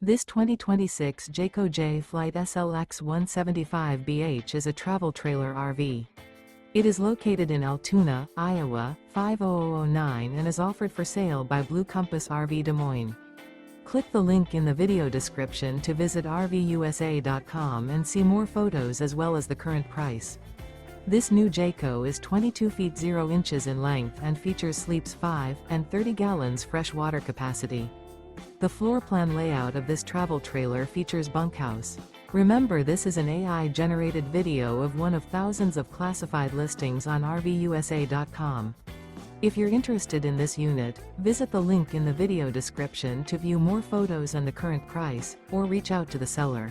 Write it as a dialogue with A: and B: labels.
A: This 2026 Jayco Jay Flight SLX 175BH is a travel trailer RV. It is located in Altoona, Iowa, 50009 and is offered for sale by Blue Compass RV Des Moines. Click the link in the video description to visit RVUSA.com and see more photos as well as the current price. This new Jayco is 22 feet 0 inches in length and features sleeps 5 and 30 gallons fresh water capacity. The floor plan layout of this travel trailer features bunkhouse. Remember, this is an AI-generated video of one of thousands of classified listings on RVUSA.com. If you're interested in this unit, visit the link in the video description to view more photos and the current price, or reach out to the seller.